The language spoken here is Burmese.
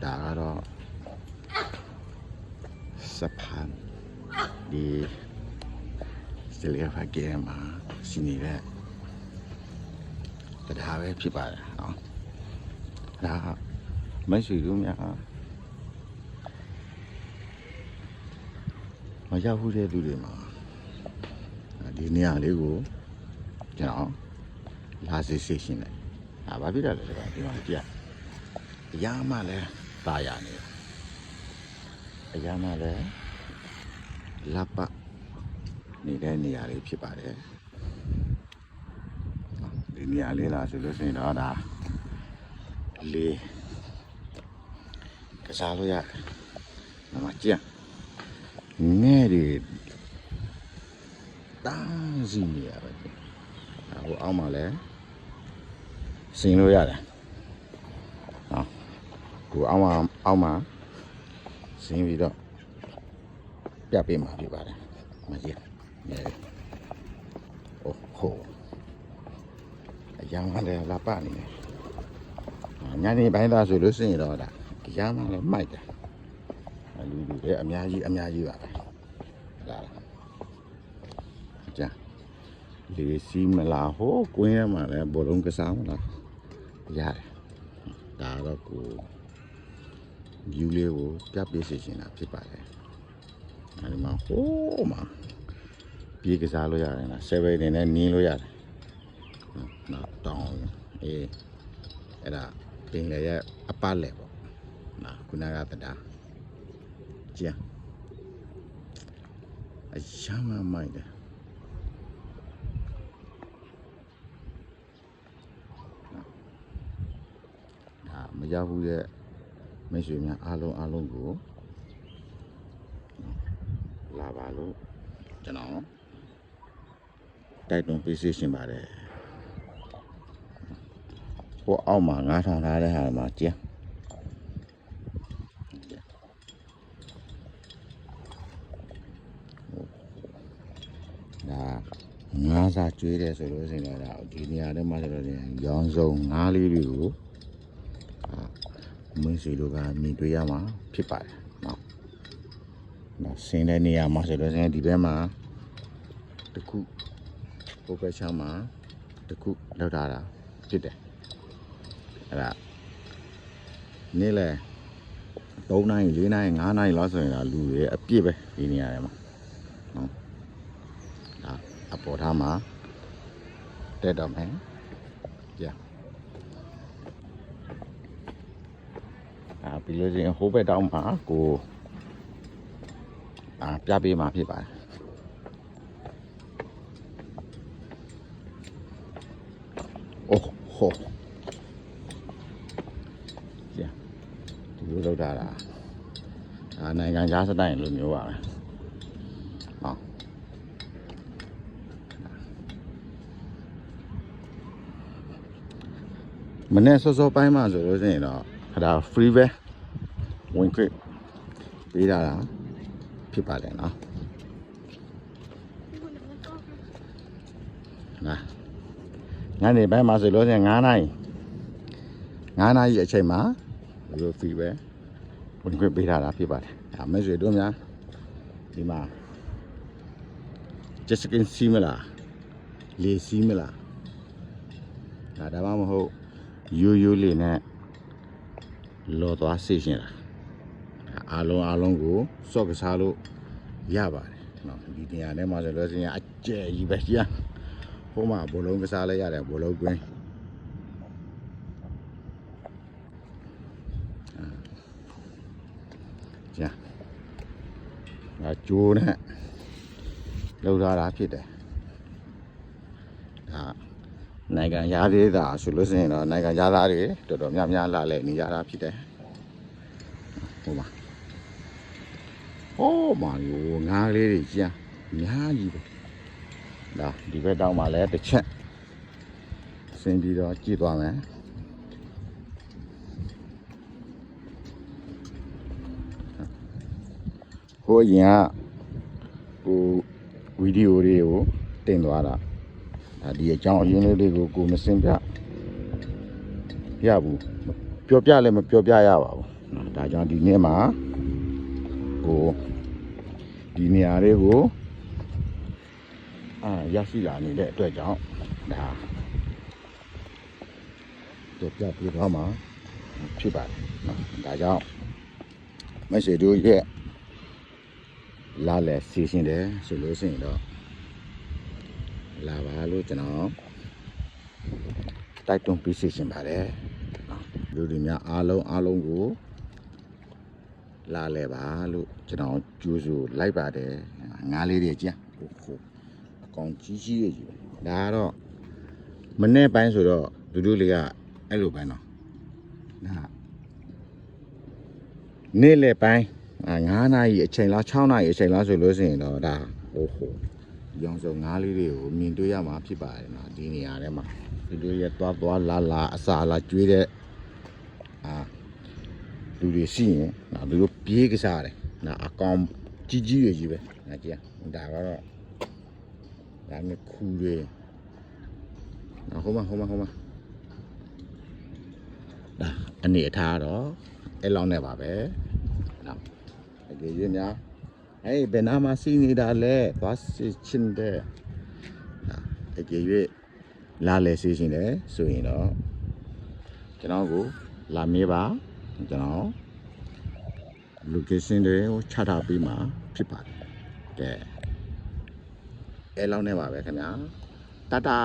ဒါကတော့စပန်ဒီစတလီယာဖာကဲမှာစီနေတဲ့တရားပဲဖြစ်ပါတယ်နော်ဒါမရှိဘူးများမရောက်ဘူးတဲ့သူတွေမှာဒီနေရာလေးကိုကျွန်တော်လာစစ်စစ်ရှင်းတယ်ဘာဖြစ်တယ်လဲဒီမှာကြည့်အရာမှလည်းตายရနေအရာမှလည်းလပ်ပနေတဲ့နေရာလေးဖြစ်ပါတယ်ဒီနေရာလေးလာဆိုလို့ရှိရင်တော့ဒါလေကစားလို့ရတယ်။ဒါမှကြည့်ငဲ့တွေတန်းစီနေရပဲ။ဟိုအောက်မှာလည်းစင်လို့ရတယ်။နော်။ကိုအောက်မှာစင်ပြီးတော့ပြပေးမှာဖြစ်ပါတယ်။မကြည့်။နေ။အိုးဟိုအရာမှလည်းလာပနေတယ်။ညနေပိုင်းသားဆိုလို့ရှိရင်တော့ဒါရမ်းမှလည်းမိုက်တယ်လူတွေအများကြီးပါပဲဒါကြာလေစီမလာဟိုကွင်းရမှာလည်းဘောလုံးကစားမလားရတယ်ဒါတော့ကိုယူလေးကိုပြပေးစီချင်တာဖြစ်ပါတယ်အဲဒီမှာဟိုးမှာပြေးကစားလို့ရတယ်လား7နေနဲ့နင်းလို့ရတယ်နော်တောင်းအေးအဲ့ဒါတင်လေရဲ့အပလက်ပေါ့နော်ခုနကတည်းကကြည့်အရှမ်းမမိုက်တယ်ဒါမရောက်ဘူးတဲ့မိတ်ဆွေများအားလုံးကိုလာပါလို့ကျွန်တော်တိုက်တွန်းပေးရှင်ပါတယ်ဟိုအောက်မှာငါးထောင်ထားတဲ့ဟာမှာကြည့်ငါးစားကျွေးတယ်ဆိုလို့ရှိရင်တော့ဒီနေရာထဲမှာဆိုတော့ရောင်းစုံငါးလေးတွေကိုမင်းစီတို့ကမြင်တွေ့ရမှာဖြစ်ပါတယ်နော်။ဆင်းတဲ့နေရာမှာဆိုတော့ဒီဘက်မှာတခုဟိုဘက်ချမ်းမှာတခုလောက်ထားတာဖြစ်တယ်။အဲ့ဒါနေ့လေ3နိုင်4နိုင်5နိုင်လောက်ဆိုရင်တော့လူတွေအပြည့်ပဲဒီနေရာထဲမှာနော်။အပေါ်ထားမှာတက်တော့မယ်ကြာပြီးလို့ရှိရင်ဟိုးဘက်တောင်းမှာကိုပြပေးမှာဖြစ်ပါတယ်အိုးဟိုကြာဒီလိုလောက်တာနိုင်ငံခြားစတိုင်လိုမျိုးပါပဲမနေ့စောပိုင်းမှာဆိုလို့ရှိရင်တော့ဒါ free ပဲဝင်ခွင့်ပေးတာဖြစ်ပါတယ်နော်ညနေပိုင်းမှာဆိုလို့ရှိရင်9နာရီအချိန်မှာဒီလို free ပဲဝင်ခွင့်ပေးတာဖြစ်ပါတယ်မိတ်ဆွေတို့များဒီမှာ just can see မလားလေစီးမလားဒါမှမဟုတ်ရိုးလေးနဲ့လော်သွားစေချင်တာအားလုံးကိုစော့ကစားလို့ရပါတယ်နော်ဒီနေရာထဲမှာဆိုလို့ရှိရင်အကျယ်ကြီးပဲကြာဟိုမှာဘောလုံးကစားလဲရတယ်ဘောလုံးကွင်းကြာကျိုးနဲ့လောက်ထားတာဖြစ်တယ်ဒါနိုင်ငံသားတွေဒါဆိုလို့ရှိရင်တော့နိုင်ငံသားတွေတော်တော်များလာလဲနေကြတာဖြစ်တယ်ဟိုမှာရောငါးလေးတွေကြာအများကြီးပဲဒါဒီဘက်တောင်းမှာလဲတစ်ချက်ဆင်းပြီးတော့ကြည့်သွားမယ်ဟိုရင်ကကိုဗီဒီယိုတွေကိုတင်သွားတာဒီအကြောင်းအရင်းလေးတွေကိုကိုမစင်ပြရဘူးပြောပြလည်းမပြောပြရပါဘူး ဒါကြောင့်ဒီနေ့မှာကိုဒီနေရာလေးကိုရရှိလာနေတဲ့အတွက်ကြောင့်ဒါတော့ပြပြသွားမှာဖြစ်ပါတယ်နော်ဒါကြောင့်မရှိတို့ရဲ့လာလဲစီစဉ်တယ်ဆိုလို့ရှိရင်တော့လာပါလို့ကျွန်တော်တိုက်တွန်းပြီးစီစဉ်ပါတယ်နော်လူတွေများအားလုံးကိုလာလဲပါလို့ကျွန်တော်ကြိုးစိုးလိုက်ပါတယ်ငါးလေးတွေကြမ်းဟိုအကောင်ကြီးကြီးတွေကြီးဒါကတော့မနေ့ပိုင်းဆိုတော့လူတို့တွေကအဲ့လိုပဲနော်ဒါနေ့လယ်ပိုင်း9နာရီအချိန်လား6နာရီအချိန်လားဆိုလို့ရှိရင်တော့ဒါရောင်စုံငါးလေးတွေကိုမြင်တွေ့ရမှာဖြစ်ပါတယ်နော်ဒီနေရာထဲမှာလူတို့ရဲ့သွားလာအစာလာကျွေးတဲ့လူတွေရှိရင်နော်သူတို့ပြေးကစားတယ်နော်အကောင်ကြီးကြီးတွေကြီးပဲနော်ကြည့်ဒါကတော့ဒါနဲ့ခူတွေနော်ဟိုမှာဒါအနေအထားတော့အဲ့လောက်နဲ့ပါပဲနော်အကြည့်ရများဘယ်နာမှာစီးနေတာလဲသွားစီချင်းတဲ့အကြည့်ရလာလဲစီးရှင်တယ်ဆိုရင်တော့ကျွန်တော်ကိုလာမေးပါကျွန်တော် location တွေကိုချထားပေးမှာဖြစ်ပါတယ်ကဲအဲ့လောက်နဲ့ပါပဲခင်ဗျာတတာ